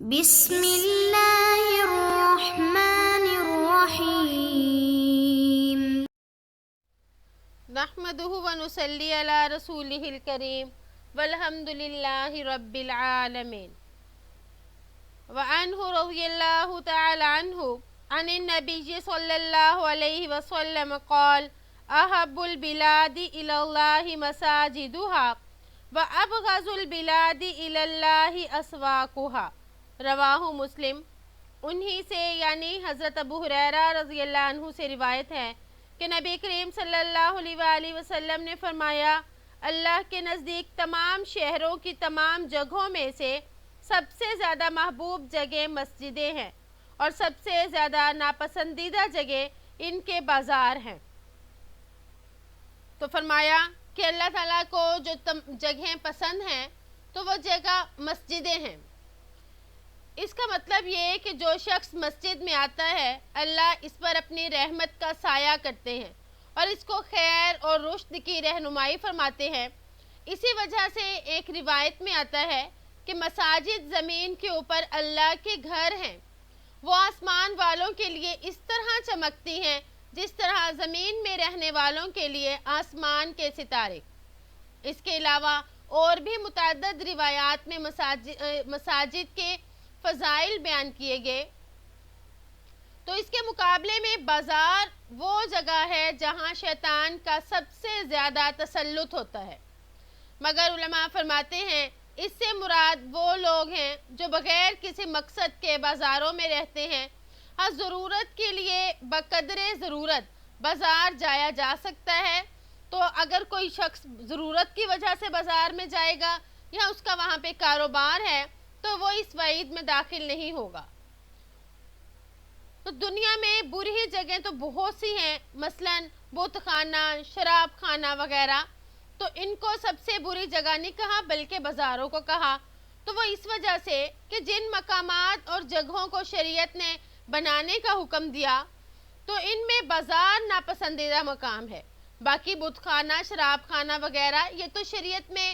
بسم اللہ الرحمن الرحیم نحمده ونصلي على رسوله الكريم والحمد لله رب العالمين وعنه رضي الله تعالى عنه عن النبي صلى الله عليه وسلم قال أحب البلاد إلى الله مساجدها وأبغض البلاد إلى الله أسواقها رواہ مسلم۔ انہی سے یعنی حضرت ابو ہریرہ رضی اللہ عنہ سے روایت ہے کہ نبی کریم صلی اللہ علیہ وآلہ وسلم نے فرمایا، اللہ کے نزدیک تمام شہروں کی تمام جگہوں میں سے سب سے زیادہ محبوب جگہ مسجدیں ہیں اور سب سے زیادہ ناپسندیدہ جگہ ان کے بازار ہیں۔ تو فرمایا کہ اللہ تعالیٰ کو جو جگہیں پسند ہیں تو وہ جگہ مسجدیں ہیں۔ اس کا مطلب یہ ہے کہ جو شخص مسجد میں آتا ہے اللہ اس پر اپنی رحمت کا سایہ کرتے ہیں اور اس کو خیر اور رشد کی رہنمائی فرماتے ہیں۔ اسی وجہ سے ایک روایت میں آتا ہے کہ مساجد زمین کے اوپر اللہ کے گھر ہیں، وہ آسمان والوں کے لیے اس طرح چمکتی ہیں جس طرح زمین میں رہنے والوں کے لیے آسمان کے ستارے۔ اس کے علاوہ اور بھی متعدد روایات میں مساجد کے فضائل بیان کیے گئے۔ تو اس کے مقابلے میں بازار وہ جگہ ہے جہاں شیطان کا سب سے زیادہ تسلط ہوتا ہے، مگر علماء فرماتے ہیں اس سے مراد وہ لوگ ہیں جو بغیر کسی مقصد کے بازاروں میں رہتے ہیں۔ ہاں، ضرورت کے لیے بقدر ضرورت بازار جایا جا سکتا ہے، تو اگر کوئی شخص ضرورت کی وجہ سے بازار میں جائے گا یا اس کا وہاں پہ کاروبار ہے تو وہ اس وعید میں داخل نہیں ہوگا۔ تو دنیا میں بری جگہیں تو بہت سی ہیں، مثلا بت خانہ، شراب خانہ وغیرہ، تو ان کو سب سے بری جگہ نہیں کہا بلکہ بازاروں کو کہا۔ تو وہ اس وجہ سے کہ جن مقامات اور جگہوں کو شریعت نے بنانے کا حکم دیا تو ان میں بازار ناپسندیدہ مقام ہے۔ باقی بت خانہ، شراب خانہ وغیرہ یہ تو شریعت میں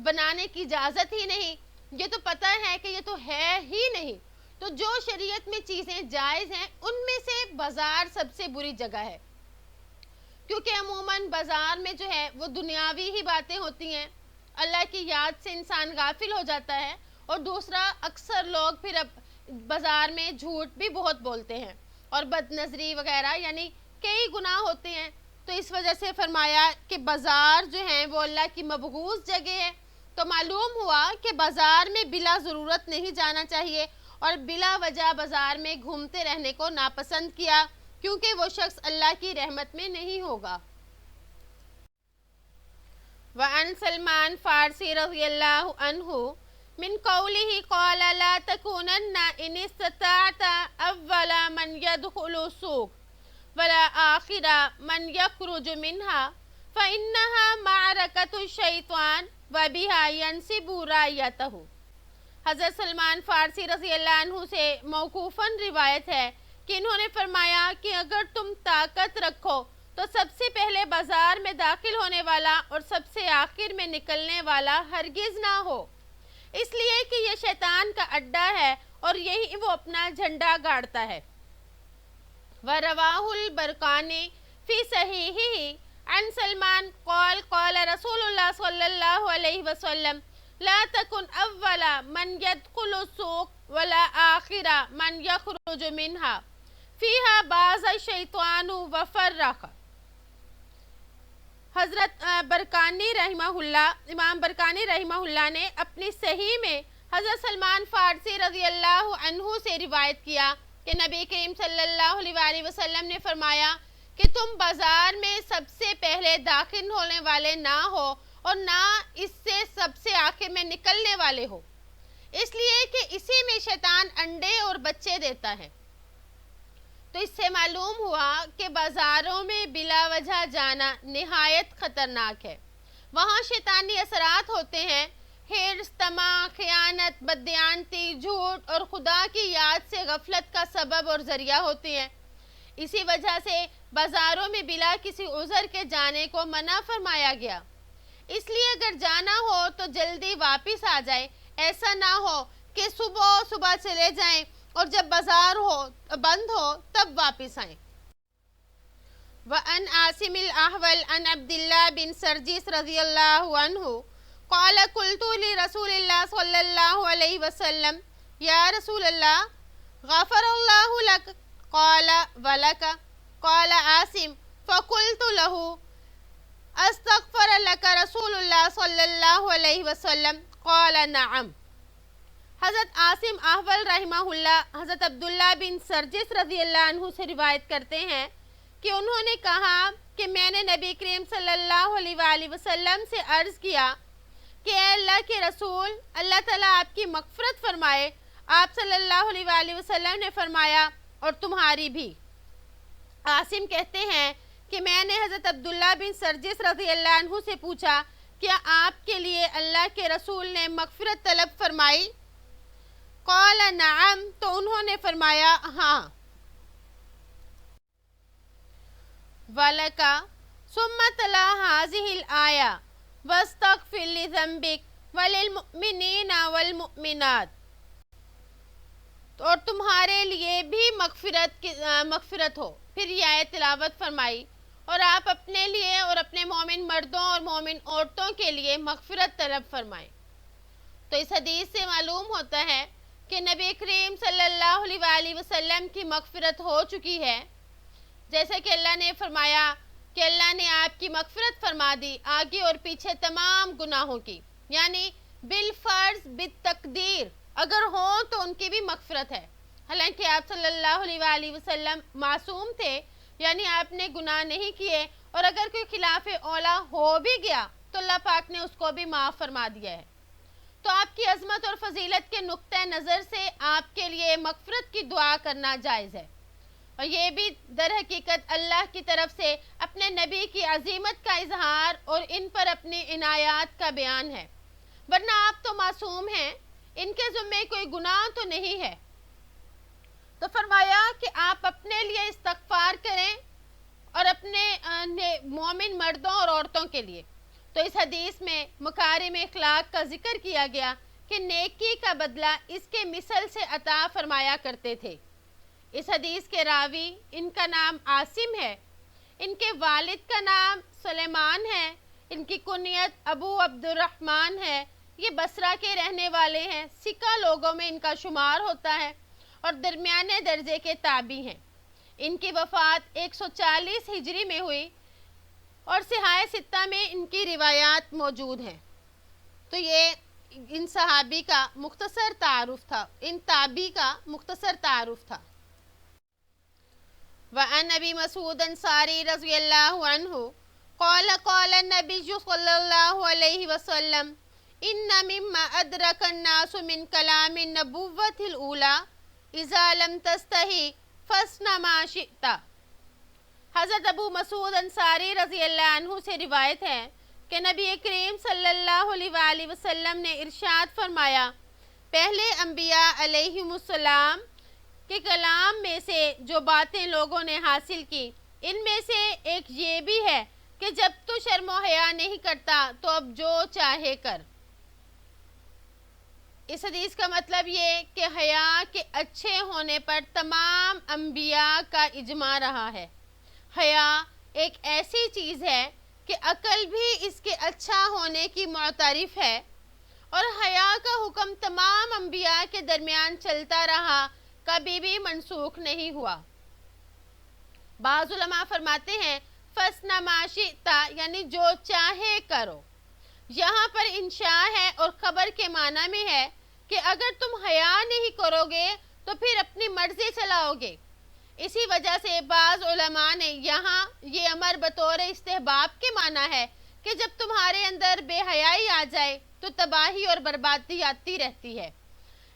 بنانے کی اجازت ہی نہیں، یہ تو پتہ ہے کہ یہ تو ہے ہی نہیں۔ تو جو شریعت میں چیزیں جائز ہیں ان میں سے بازار سب سے بری جگہ ہے، کیونکہ عموماً بازار میں جو ہے وہ دنیاوی ہی باتیں ہوتی ہیں، اللہ کی یاد سے انسان غافل ہو جاتا ہے، اور دوسرا اکثر لوگ پھر اب بازار میں جھوٹ بھی بہت بولتے ہیں اور بد نظری وغیرہ، یعنی کئی گناہ ہوتے ہیں۔ تو اس وجہ سے فرمایا کہ بازار جو ہیں وہ اللہ کی مبغوض جگہ ہے۔ تو معلوم ہوا کہ بازار میں بلا ضرورت نہیں جانا چاہیے اور بلا وجہ بازار میں گھومتے رہنے کو ناپسند کیا، کیونکہ وہ شخص اللہ کی رحمت میں نہیں ہوگا۔ وعن سلمان فارسی رضی اللہ عنہ من قوله قال لا تكونن ان استطعت اول من يدخل السوق ولا آخر من يخرج منها فإنها معركة الشيطان وبها ينصب رايته۔ حضرت سلمان فارسی رضی اللہ عنہ سے موقوفاً روایت ہے کہ انہوں نے فرمایا کہ اگر تم طاقت رکھو تو سب سے پہلے بازار میں داخل ہونے والا اور سب سے آخر میں نکلنے والا ہرگز نہ ہو، اس لیے کہ یہ شیطان کا اڈا ہے اور یہی وہ اپنا جھنڈا گاڑتا ہے۔ وَرَوَاهُ الْبَرْقَانِي فِي صَحِيحِهِ عن سلمان قال قال رسول اللہ صلی اللہ علیہ وسلم لا تكن اول من يدخل السوق ولا آخر من يخرج منها فيها باز الشیطان وفرق۔ حضرت برقانی رحمہ اللہ، امام برقانی رحمہ اللہ نے اپنی صحیح میں حضرت سلمان فارسی رضی اللہ عنہ سے روایت کیا کہ نبی کریم صلی اللہ علیہ وسلم نے فرمایا کہ تم بازار میں سب سے پہلے داخل ہونے والے نہ ہو اور نہ اس سے سب سے آخر میں نکلنے والے ہو، اس لیے کہ اسی میں شیطان انڈے اور بچے دیتا ہے۔ تو اس سے معلوم ہوا کہ بازاروں میں بلا وجہ جانا نہایت خطرناک ہے، وہاں شیطانی اثرات ہوتے ہیں، حرص، طمع، خیانت، بددیانتی، جھوٹ اور خدا کی یاد سے غفلت کا سبب اور ذریعہ ہوتے ہیں۔ اسی وجہ سے بازاروں میں بلا کسی عذر کے جانے کو منع فرمایا گیا۔ اس لیے اگر جانا ہو تو جلدی واپس آ جائے، ایسا نہ ہو کہ صبح صبح چلے جائیں اور جب بازار بند ہو تب واپس آئیں۔ وَأَنْ عَاصِمِ الْأَحْوَلِ عَنْ عَبْدِ اللَّهِ بِنْ سَرْجِسَ رضی اللہ عنہ قال قلت لرسول اللہ صلی اللہ علیہ وسلم یا رسول اللہ غفر اللہ لك قال ولك قال عاصم فقلت له استغفر لك رسول اللہ صلی اللہ علیہ وسلم قال نعم۔ حضرت عاصم احول رحمہ اللہ حضرت عبداللہ بن سرجس رضی اللہ عنہ سے روایت کرتے ہیں کہ انہوں نے کہا کہ میں نے نبی کریم صلی اللہ علیہ وآلہ وسلم سے عرض کیا کہ اے اللہ کے رسول، اللہ تعالیٰ آپ کی مغفرت فرمائے۔ آپ صلی اللہ علیہ وآلہ وسلم نے فرمایا اور تمہاری بھی۔ عاصم کہتے ہیں کہ میں نے حضرت عبداللہ بن سرجس رضی اللہ عنہ سے پوچھا کیا آپ کے لیے اللہ کے رسول نے مغفرت طلب فرمائی؟ قال نعم، تو انہوں نے فرمایا ہاں۔ وَلَكَ ثُمَّ تَلَا هَذِهِ الْآيَةَ وَاسْتَغْفِرْ لِذَنبِكَ وَلِلْمُؤْمِنِينَ وَالْمُؤْمِنَاتِ، اور تمہارے لیے بھی مغفرت ہو۔ پھر یہ آیت تلاوت فرمائی اور آپ اپنے لیے اور اپنے مومن مردوں اور مومن عورتوں کے لیے مغفرت طلب فرمائیں۔ تو اس حدیث سے معلوم ہوتا ہے کہ نبی کریم صلی اللہ علیہ وآلہ وسلم کی مغفرت ہو چکی ہے، جیسا کہ اللہ نے فرمایا کہ اللہ نے آپ کی مغفرت فرما دی آگے اور پیچھے تمام گناہوں کی، یعنی بالفرض بالتقدیر اگر ہوں تو ان کی بھی مغفرت ہے۔ حالانکہ آپ صلی اللہ علیہ وآلہ وسلم معصوم تھے، یعنی آپ نے گناہ نہیں کیے، اور اگر کوئی خلاف اولا ہو بھی گیا تو اللہ پاک نے اس کو بھی معاف فرما دیا ہے۔ تو آپ کی عظمت اور فضیلت کے نقطہ نظر سے آپ کے لیے مغفرت کی دعا کرنا جائز ہے، اور یہ بھی در حقیقت اللہ کی طرف سے اپنے نبی کی عظیمت کا اظہار اور ان پر اپنی عنایات کا بیان ہے، ورنہ آپ تو معصوم ہیں، ان کے ذمے کوئی گناہ تو نہیں ہے۔ تو فرمایا کہ آپ اپنے لیے استغفار کریں اور اپنے مومن مردوں اور عورتوں کے لیے۔ تو اس حدیث میں مکارم اخلاق کا ذکر کیا گیا کہ نیکی کا بدلہ اس کے مثل سے عطا فرمایا کرتے تھے۔ اس حدیث کے راوی، ان کا نام عاصم ہے، ان کے والد کا نام سلیمان ہے، ان کی کنیت ابو عبد الرحمن ہے، یہ بصرہ کے رہنے والے ہیں، سکہ لوگوں میں ان کا شمار ہوتا ہے اور درمیانے درجے کے تابعی ہیں۔ ان کی وفات 140 ہجری میں ہوئی اور صحاح ستہ میں ان کی روایات موجود ہیں۔ تو یہ ان صحابی کا مختصر تعارف تھا، ان تابعی کا مختصر تعارف تھا۔ وعن ابی مسعود انصاری رضی اللہ عنہ قال قال النبی صلی اللہ علیہ وسلم ان مما ادرک الناس من کلام النبوۃ الاولی اذا لم تستحی فاصنع ما شئت۔ حضرت ابو مسعود انصاری رضی اللہ عنہ سے روایت ہے کہ نبی کریم صلی اللہ علیہ وآلہ وسلم نے ارشاد فرمایا، پہلے انبیاء علیہم السلام کے کلام میں سے جو باتیں لوگوں نے حاصل کی، ان میں سے ایک یہ بھی ہے کہ جب تو شرم و حیا نہیں کرتا تو اب جو چاہے کر۔ اس حدیث کا مطلب یہ کہ حیا کے اچھے ہونے پر تمام انبیاء کا اجماع رہا ہے۔ حیا ایک ایسی چیز ہے کہ عقل بھی اس کے اچھا ہونے کی معترف ہے، اور حیا کا حکم تمام انبیاء کے درمیان چلتا رہا، کبھی بھی منسوخ نہیں ہوا۔ بعض علماء فرماتے ہیں فاصنع ما شئت، یعنی جو چاہے کرو۔ یہاں پر انشاء ہے اور خبر کے معنی میں ہے کہ اگر تم حیا نہیں کرو گے تو پھر اپنی مرضی چلاؤ گے۔ اسی وجہ سے بعض علماء نے یہاں یہ امر بطور استحباب کے معنی ہے کہ جب تمہارے اندر بے حیائی آ جائے تو تباہی اور بربادی آتی رہتی ہے،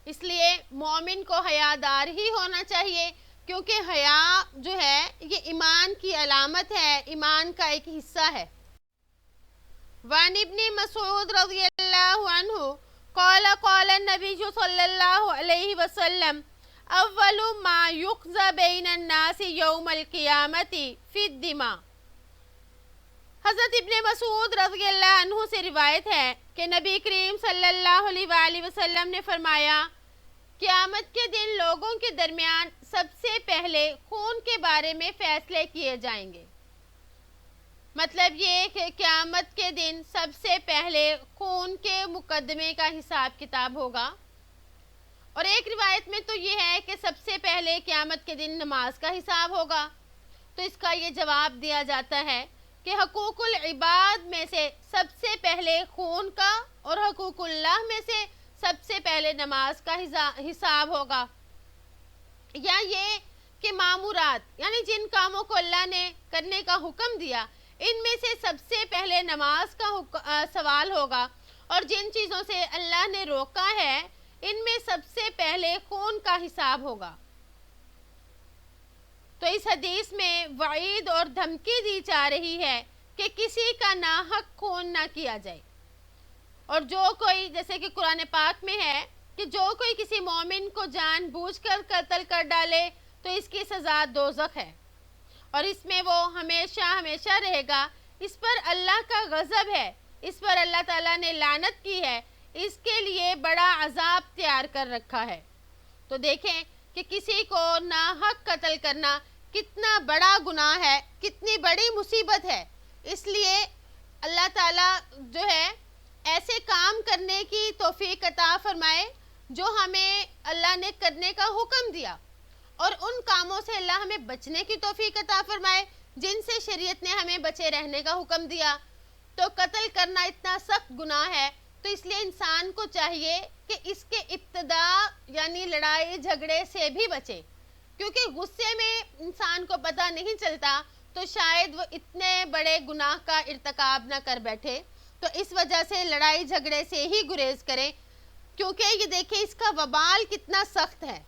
اس لیے مومن کو حیادار ہی ہونا چاہیے، کیونکہ حیا جو ہے یہ ایمان کی علامت ہے، ایمان کا ایک حصہ ہے۔ وعن ابن مسعود رضی اللہ عنہ قال قال النبی صلی اللہ علیہ وسلم اول ما یقضى بین الناس یوم القیامت فی الدماء۔ حضرت ابن مسعود رضی اللہ عنہ سے روایت ہے کہ نبی کریم صلی اللہ علیہ وآلہ وسلم نے فرمایا قیامت کے دن لوگوں کے درمیان سب سے پہلے خون کے بارے میں فیصلے کیے جائیں گے۔ مطلب یہ کہ قیامت کے دن سب سے پہلے خون کے مقدمے کا حساب کتاب ہوگا۔ اور ایک روایت میں تو یہ ہے کہ سب سے پہلے قیامت کے دن نماز کا حساب ہوگا۔ تو اس کا یہ جواب دیا جاتا ہے کہ حقوق العباد میں سے سب سے پہلے خون کا اور حقوق اللہ میں سے سب سے پہلے نماز کا حساب ہوگا۔ یا یہ کہ مامورات یعنی جن کاموں کو اللہ نے کرنے کا حکم دیا ان میں سے سب سے پہلے نماز کا سوال ہوگا، اور جن چیزوں سے اللہ نے روکا ہے ان میں سب سے پہلے خون کا حساب ہوگا۔ تو اس حدیث میں وعید اور دھمکی دی جا رہی ہے کہ کسی کا ناحق خون نہ کیا جائے، اور جو کوئی جیسے کہ قرآن پاک میں ہے کہ جو کوئی کسی مومن کو جان بوجھ کر قتل کر ڈالے تو اس کی سزا دوزخ ہے، اور اس میں وہ ہمیشہ ہمیشہ رہے گا۔ اس پر اللہ کا غضب ہے، اس پر اللہ تعالیٰ نے لعنت کی ہے، اس کے لیے بڑا عذاب تیار کر رکھا ہے۔ تو دیکھیں کہ کسی کو ناحق قتل کرنا کتنا بڑا گناہ ہے، کتنی بڑی مصیبت ہے۔ اس لیے اللہ تعالیٰ جو ہے ایسے کام کرنے کی توفیق عطا فرمائے جو ہمیں اللہ نے کرنے کا حکم دیا، اور ان کاموں سے اللہ ہمیں بچنے کی توفیق عطا فرمائے جن سے شریعت نے ہمیں بچے رہنے کا حکم دیا۔ تو قتل کرنا اتنا سخت گناہ ہے، تو اس لیے انسان کو چاہیے کہ اس کے ابتدا یعنی لڑائی جھگڑے سے بھی بچے، کیونکہ غصے میں انسان کو پتہ نہیں چلتا تو شاید وہ اتنے بڑے گناہ کا ارتکاب نہ کر بیٹھے۔ تو اس وجہ سے لڑائی جھگڑے سے ہی گریز کریں، کیونکہ یہ دیکھیں اس کا وبال کتنا سخت ہے۔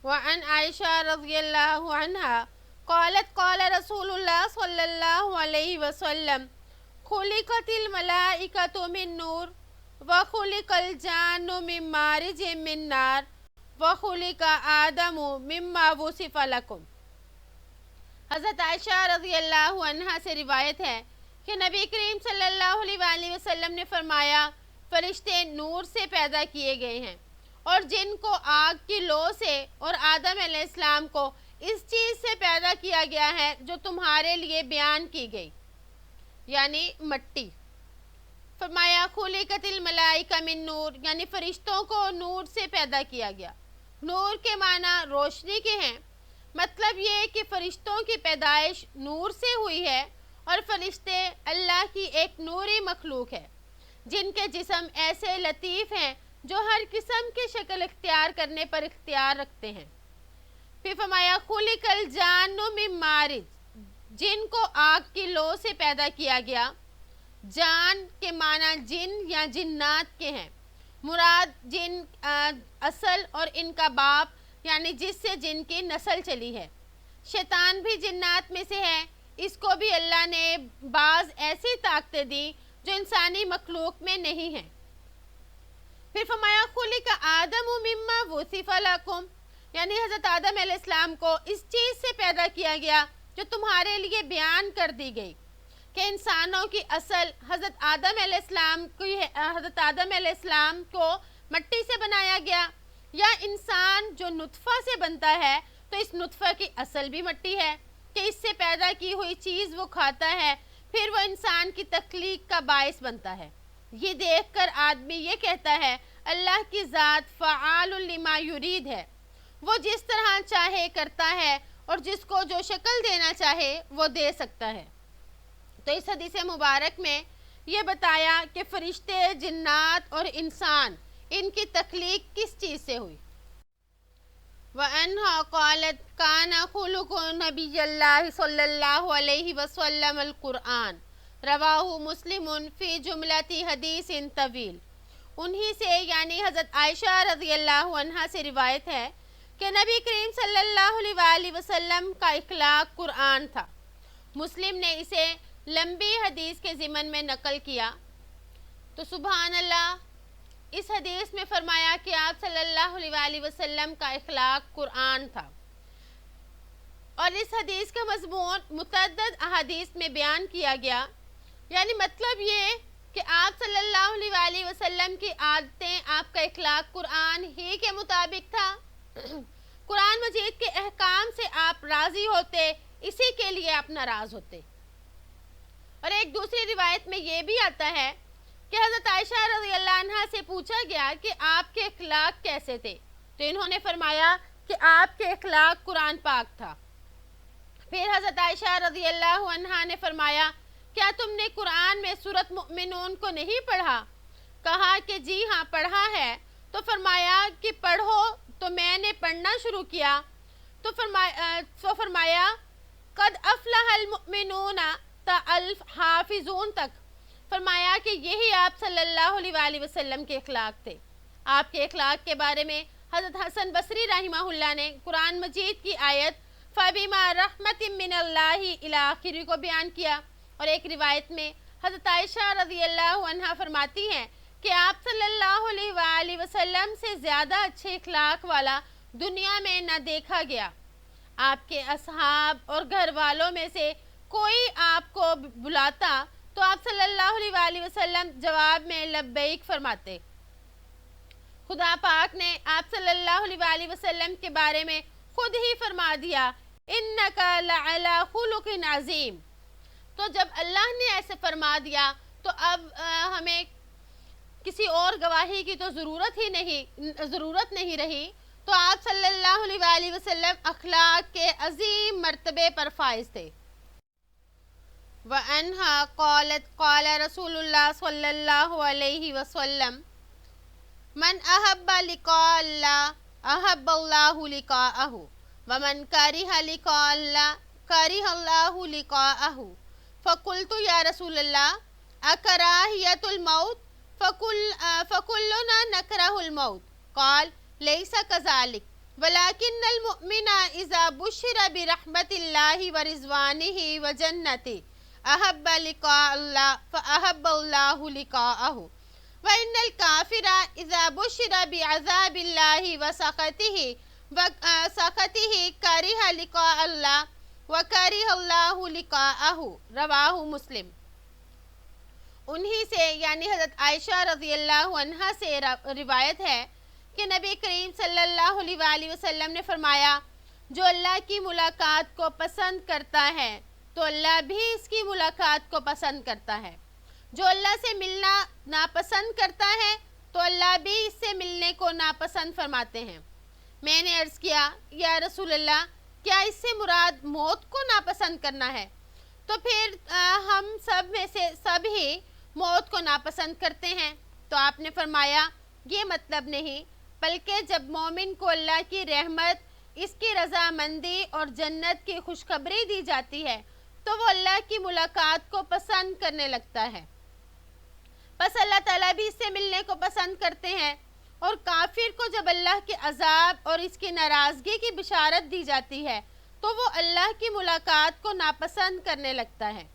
وعن عائشہ رضی اللہ عنہا قالت قال رسول اللہ صلی اللہ علیہ وسلم خلقت الملائکۃ من نور وخلق الجان من مارج من نار وخلق آدم مما وصف لکم۔ حضرت عائشہ رضی اللہ عنہا سے روایت ہے کہ نبی کریم صلی اللہ علیہ وآلہ وسلم نے فرمایا فرشتے نور سے پیدا کیے گئے ہیں، اور جن کو آگ کی لو سے، اور آدم علیہ السلام کو اس چیز سے پیدا کیا گیا ہے جو تمہارے لیے بیان کی گئی، یعنی مٹی۔ فرمایا خلقت الملائکہ من نور، یعنی فرشتوں کو نور سے پیدا کیا گیا۔ نور کے معنی روشنی کے ہیں، مطلب یہ کہ فرشتوں کی پیدائش نور سے ہوئی ہے، اور فرشتے اللہ کی ایک نوری مخلوق ہے جن کے جسم ایسے لطیف ہیں جو ہر قسم کی شکل اختیار کرنے پر اختیار رکھتے ہیں۔ پھر فرمایا خلق الجان من مارج، جن کو آگ کی لو سے پیدا کیا گیا۔ جان کے معنی جن یا جنات کے ہیں، مراد جن اصل اور ان کا باپ یعنی جس سے جن کی نسل چلی ہے۔ شیطان بھی جنات میں سے ہے، اس کو بھی اللہ نے بعض ایسی طاقتیں دی جو انسانی مخلوق میں نہیں ہیں۔ پھر فرمایا خلق آدم مما وصف لکم، یعنی حضرت آدم علیہ السلام کو اس چیز سے پیدا کیا گیا جو تمہارے لیے بیان کر دی گئی، کہ انسانوں کی اصل حضرت آدم علیہ السلام کو مٹی سے بنایا گیا، یا انسان جو نطفہ سے بنتا ہے تو اس نطفہ کی اصل بھی مٹی ہے، کہ اس سے پیدا کی ہوئی چیز وہ کھاتا ہے، پھر وہ انسان کی تخلیق کا باعث بنتا ہے۔ یہ دیکھ کر آدمی یہ کہتا ہے اللہ کی ذات فعال لما یرید ہے، وہ جس طرح چاہے کرتا ہے، اور جس کو جو شکل دینا چاہے وہ دے سکتا ہے۔ تو اس حدیث مبارک میں یہ بتایا کہ فرشتے، جنات اور انسان، ان کی تخلیق کس چیز سے ہوئی۔ وَأَنْهَا قَالَتْ كَانَ خُلُقُ نَبِيِّ اللَّهِ صلی اللہ علیہ وسلم القرآن، رواہ مسلم فی جملتی حدیث طویل۔ انہی سے یعنی حضرت عائشہ رضی اللہ عنہا سے روایت ہے کہ نبی کریم صلی اللہ علیہ وآلہ وسلم کا اخلاق قرآن تھا۔ مسلم نے اسے لمبی حدیث کے ضمن میں نقل کیا۔ تو سبحان اللہ، اس حدیث میں فرمایا کہ آپ صلی اللہ علیہ وآلہ وسلم کا اخلاق قرآن تھا، اور اس حدیث کا مضمون متعدد احادیث میں بیان کیا گیا، یعنی مطلب یہ کہ آپ صلی اللہ علیہ وآلہ وسلم کی عادتیں، آپ کا اخلاق قرآن ہی کے مطابق تھا؟ قرآن مجید کے احکام سے آپ راضی ہوتے، اسی کے لیے آپ ناراض ہوتے۔ اور ایک دوسری روایت میں یہ بھی آتا ہے کہ حضرت عائشہ رضی اللہ عنہ سے پوچھا گیا کہ آپ کے اخلاق کیسے تھے، تو انہوں نے فرمایا کہ آپ کے اخلاق قرآن پاک تھا۔ پھر حضرت عائشہ رضی اللہ عنہ نے فرمایا کیا تم نے قرآن میں سورۃ مؤمنون کو نہیں پڑھا؟ کہا کہ جی ہاں پڑھا ہے۔ تو فرمایا کہ پڑھو، تو میں نے پڑھنا شروع کیا تو فرمایا قد افلح المؤمنون تا الحافظون تک، فرمایا کہ یہی آپ صلی اللہ علیہ وآلہ وسلم کے اخلاق تھے۔ آپ کے اخلاق کے بارے میں حضرت حسن بصری رحمہ اللہ نے قرآن مجید کی آیت فَبِمَا رَحْمَةٍ مِّنَ اللَّهِ الی آخری کو بیان کیا، اور ایک روایت میں حضرت عائشہ رضی اللہ عنہ فرماتی ہیں کہ آپ صلی اللہ علیہ وآلہ وسلم سے زیادہ اچھے اخلاق والا دنیا میں نہ دیکھا گیا۔ آپ کے اصحاب اور گھر والوں میں سے کوئی آپ کو بلاتا تو آپ صلی اللہ علیہ وآلہ وسلم جواب میں لبیک فرماتے۔ خدا پاک نے آپ صلی اللہ علیہ وآلہ وسلم کے بارے میں خود ہی فرما دیا اِنَّكَ لَعَلَى خُلُقٍ عَظِيمٍ۔ تو جب اللہ نے ایسے فرما دیا تو اب ہمیں کسی اور گواہی کی تو ضرورت نہیں رہی، تو آپ صلی اللہ علیہ وآلہ وسلم اخلاق کے عظیم مرتبے پر فائز تھے۔ وَأَنْهَا قَالَتْ قَالَ رسول اللہ صلی اللہ علیہ وسلم من احب لقاء اللہ احب اللہ لقاءہ ومن کرہ لقاء اللہ کرہ اللہ لقاءہ فقلت یا رسول اللہ اکراہیت الموت فکلنا نکرہ الموت قال لیس کذالک ولكن المؤمن اذا بشر برحمت اللہ ورضوانہ وجنتہ احب لقاء اللہ فاحب اللہ لقاءہ وَإِنَّ الْكَافِرَ إِذَا بُشِّرَ بِعَذَابِ اللَّهِ وَسَخَطِهِ كَرِهَ لِقَاءَ اللَّهِ وَكَرِهَ اللَّهُ لِقَاءَهُ رواہ مسلم۔ انہی سے یعنی حضرت عائشہ رضی اللہ عنہ سے روایت ہے کہ نبی کریم صلی اللہ علیہ وآلہ وسلم نے فرمایا جو اللہ کی ملاقات کو پسند کرتا ہے تو اللہ بھی اس کی ملاقات کو پسند کرتا ہے، جو اللہ سے ملنا ناپسند کرتا ہے تو اللہ بھی اس سے ملنے کو ناپسند فرماتے ہیں۔ میں نے عرض کیا یا رسول اللہ کیا اس سے مراد موت کو ناپسند کرنا ہے؟ تو پھر ہم سب میں سے سب ہی موت کو ناپسند کرتے ہیں۔ تو آپ نے فرمایا یہ مطلب نہیں، بلکہ جب مومن کو اللہ کی رحمت، اس کی رضامندی اور جنت کی خوشخبری دی جاتی ہے تو وہ اللہ کی ملاقات کو پسند کرنے لگتا ہے، بس اللہ تعالیٰ بھی اس سے ملنے کو پسند کرتے ہیں۔ اور کافر کو جب اللہ کے عذاب اور اس کی ناراضگی کی بشارت دی جاتی ہے تو وہ اللہ کی ملاقات کو ناپسند کرنے لگتا ہے،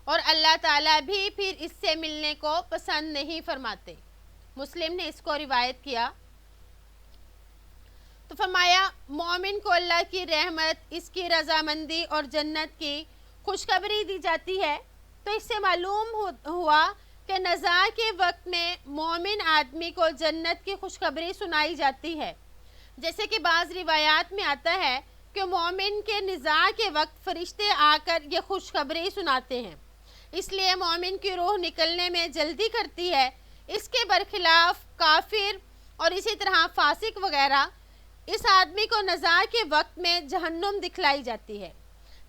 اور اللہ تعالیٰ بھی پھر اس سے ملنے کو پسند نہیں فرماتے۔ مسلم نے اس کو روایت کیا۔ تو فرمایا مومن کو اللہ کی رحمت، اس کی رضامندی اور جنت کی خوشخبری دی جاتی ہے، تو اس سے معلوم ہوا کہ نزاع کے وقت میں مومن آدمی کو جنت کی خوشخبری سنائی جاتی ہے، جیسے کہ بعض روایات میں آتا ہے کہ مومن کے نزاع کے وقت فرشتے آ کر یہ خوشخبری سناتے ہیں، اس لیے مومن کی روح نکلنے میں جلدی کرتی ہے۔ اس کے برخلاف کافر اور اسی طرح فاسق وغیرہ، اس آدمی کو نزاع کے وقت میں جہنم دکھلائی جاتی ہے،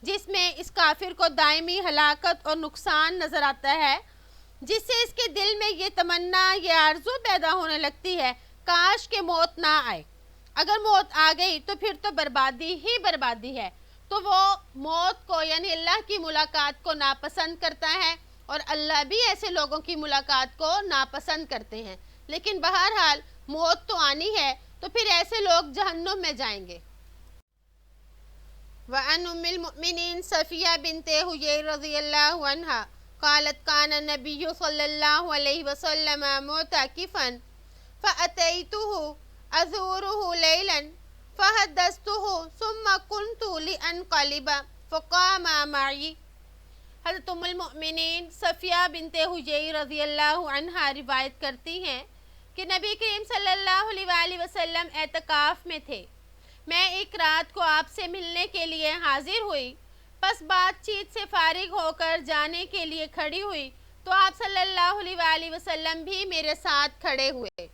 جس میں اس کافر کو دائمی ہلاکت اور نقصان نظر آتا ہے، جس سے اس کے دل میں یہ تمنا، یہ آرزو پیدا ہونے لگتی ہے کاش کہ موت نہ آئے۔ اگر موت آ گئی تو پھر تو بربادی ہی بربادی ہے، تو وہ موت کو یعنی اللہ کی ملاقات کو ناپسند کرتا ہے، اور اللہ بھی ایسے لوگوں کی ملاقات کو ناپسند کرتے ہیں۔ لیکن بہرحال موت تو آنی ہے، تو پھر ایسے لوگ جہنم میں جائیں گے۔ وعن ام المؤمنین صفیہ بنت حیی رضی اللہ عنہا قالت كان النبي صلی اللہ علیہ وسلم معتکفا فأتيته أزوره ليلا فحدثته ثم كنت لأنقلب فقام معي حضرت ام المؤمنین صفیہ بنت حجی رضی اللہ عنہا روایت کرتی ہیں کہ نبی کریم صلی اللہ علیہ وآلہ وسلم اعتکاف میں تھے. میں ایک رات کو آپ سے ملنے کے لیے حاضر ہوئی، پس بات چیت سے فارغ ہو کر جانے کے لیے کھڑی ہوئی تو آپ صلی اللہ علیہ وآلہ وسلم بھی میرے ساتھ کھڑے ہوئے.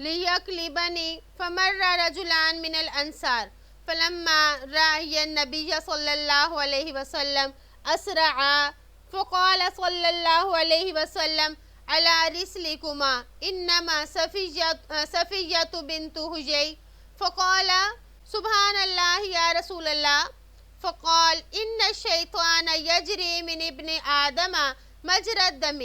لِيَقْلِبَنِي فَمَرَّ رَجُلَانْ مِنَ الْأَنْصَارِ فَلَمَّا رَأَيَ النَّبِيَّ صلی اللہ علیہ وسلم أسرعا فقال صلی اللہ علیہ وسلم علی رسلکما انما صفیۃ بنت حجی فقال سبحان اللہ یا رسول اللہ فقال ان الشیطان یجری من ابن آدم مجرى الدم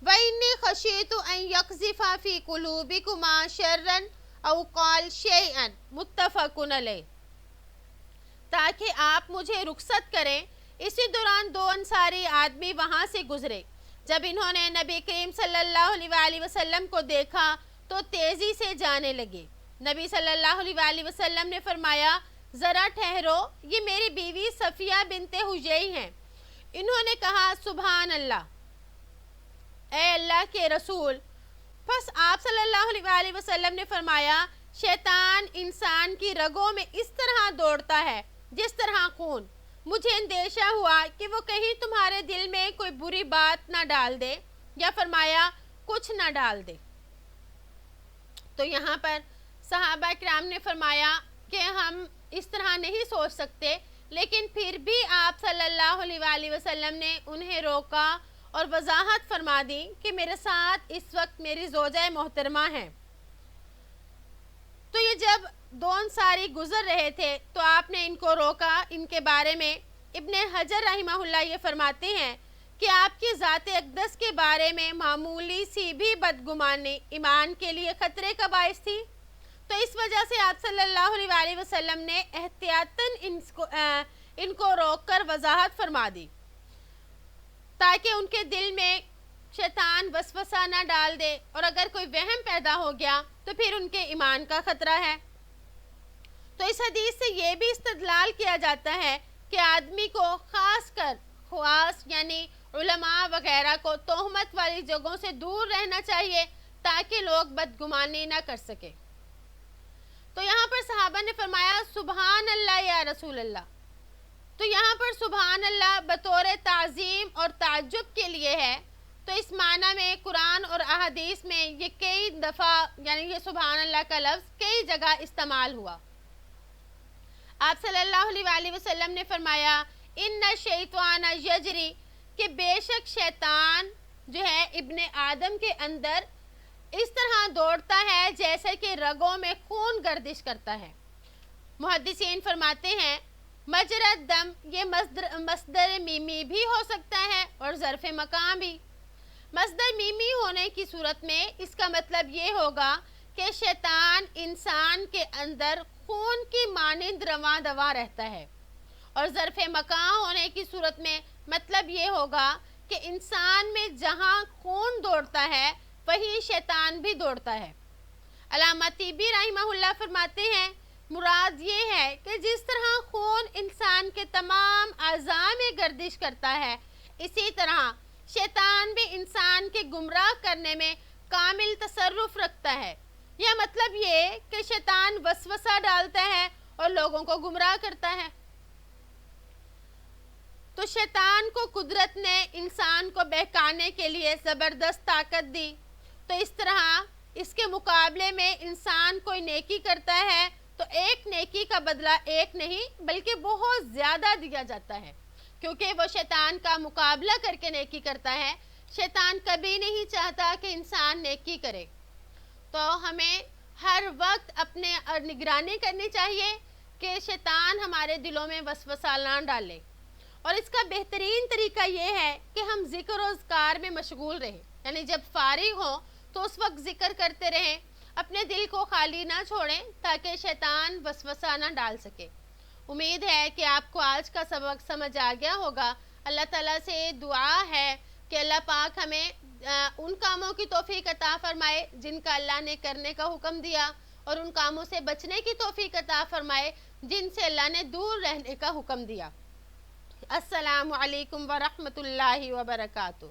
وإني خشیت ان یقذف فی قلوبکما شرا او قال شیئا متفق علیہ. تاکہ آپ مجھے رخصت کریں. اسی دوران دو انصاری آدمی وہاں سے گزرے. جب انہوں نے نبی کریم صلی اللہ علیہ وآلہ وسلم کو دیکھا تو تیزی سے جانے لگے. نبی صلی اللہ علیہ وآلہ وسلم نے فرمایا ذرا ٹھہرو، یہ میری بیوی صفیہ بنت حجی ہیں. انہوں نے کہا سبحان اللہ، اے اللہ کے رسول. پس آپ صلی اللہ علیہ وآلہ وسلم نے فرمایا شیطان انسان کی رگوں میں اس طرح دوڑتا ہے جس طرح خون. مجھے اندیشہ ہوا کہ وہ کہیں تمہارے دل میں کوئی بری بات نہ ڈال دے، یا فرمایا کچھ نہ ڈال دے. تو یہاں پر صحابہ کرام نے فرمایا کہ ہم اس طرح نہیں سوچ سکتے، لیکن پھر بھی آپ صلی اللہ علیہ وآلہ وسلم نے انہیں روکا اور وضاحت فرما دی کہ میرے ساتھ اس وقت میری زوجہ محترمہ ہیں. تو یہ جب دو انصاری گزر رہے تھے تو آپ نے ان کو روکا. ان کے بارے میں ابن حجر رحمہ اللہ یہ فرماتے ہیں کہ آپ کی ذات اقدس کے بارے میں معمولی سی بھی بدگمانی ایمان کے لیے خطرے کا باعث تھی. تو اس وجہ سے آپ صلی اللہ علیہ وآلہ وسلم نے احتیاطاً ان کو روک کر وضاحت فرما دی تاکہ ان کے دل میں شیطان وسوسہ نہ ڈال دے، اور اگر کوئی وہم پیدا ہو گیا تو پھر ان کے ایمان کا خطرہ ہے. تو اس حدیث سے یہ بھی استدلال کیا جاتا ہے کہ آدمی کو خاص کر خواص یعنی علماء وغیرہ کو تہمت والی جگہوں سے دور رہنا چاہیے تاکہ لوگ بدگمانی نہ کر سکے. تو یہاں پر صحابہ نے فرمایا سبحان اللہ یا رسول اللہ. تو یہاں پر سبحان اللہ بطور تعظیم اور تعجب کے لیے ہے. تو اس معنی میں قرآن اور احادیث میں یہ کئی دفعہ یعنی یہ سبحان اللہ کا لفظ کئی جگہ استعمال ہوا. آپ صلی اللہ علیہ وآلہ وسلم نے فرمایا ان الشیطان یجری، کہ بے شک شیطان جو ہے ابن آدم کے اندر اس طرح دوڑتا ہے جیسے کہ رگوں میں خون گردش کرتا ہے. محدثین فرماتے ہیں مجرى الدم یہ مصدر میمی بھی ہو سکتا ہے اور ظرف مکان بھی. مصدر میمی ہونے کی صورت میں اس کا مطلب یہ ہوگا کہ شیطان انسان کے اندر خون کی مانند رواں دواں رہتا ہے، اور ظرف مکان ہونے کی صورت میں مطلب یہ ہوگا کہ انسان میں جہاں خون دوڑتا ہے وہی شیطان بھی دوڑتا ہے. علامہ طیبی رحمہ اللہ فرماتے ہیں مراد یہ ہے کہ جس طرح خون انسان کے تمام اعضاء میں گردش کرتا ہے، اسی طرح شیطان بھی انسان کے گمراہ کرنے میں کامل تصرف رکھتا ہے. یہ مطلب یہ کہ شیطان وسوسہ ڈالتا ہے اور لوگوں کو گمراہ کرتا ہے. تو شیطان کو قدرت نے انسان کو بہکانے کے لیے زبردست طاقت دی. تو اس طرح اس کے مقابلے میں انسان کوئی نیکی کرتا ہے تو ایک نیکی کا بدلہ ایک نہیں بلکہ بہت زیادہ دیا جاتا ہے، کیونکہ وہ شیطان کا مقابلہ کر کے نیکی کرتا ہے. شیطان کبھی نہیں چاہتا کہ انسان نیکی کرے. تو ہمیں ہر وقت اپنے نگرانی کرنی چاہیے کہ شیطان ہمارے دلوں میں وسوسہ نہ ڈالے. اور اس کا بہترین طریقہ یہ ہے کہ ہم ذکر و اذکار میں مشغول رہیں، یعنی جب فارغ ہوں تو اس وقت ذکر کرتے رہیں، اپنے دل کو خالی نہ چھوڑیں تاکہ شیطان وسوسہ نہ ڈال سکے. امید ہے کہ آپ کو آج کا سبق سمجھ آ گیا ہوگا. اللہ تعالیٰ سے دعا ہے کہ اللہ پاک ہمیں ان کاموں کی توفیق عطا فرمائے جن کا اللہ نے کرنے کا حکم دیا، اور ان کاموں سے بچنے کی توفیق عطا فرمائے جن سے اللہ نے دور رہنے کا حکم دیا۔ السلام علیکم ورحمۃ اللہ وبرکاتہ۔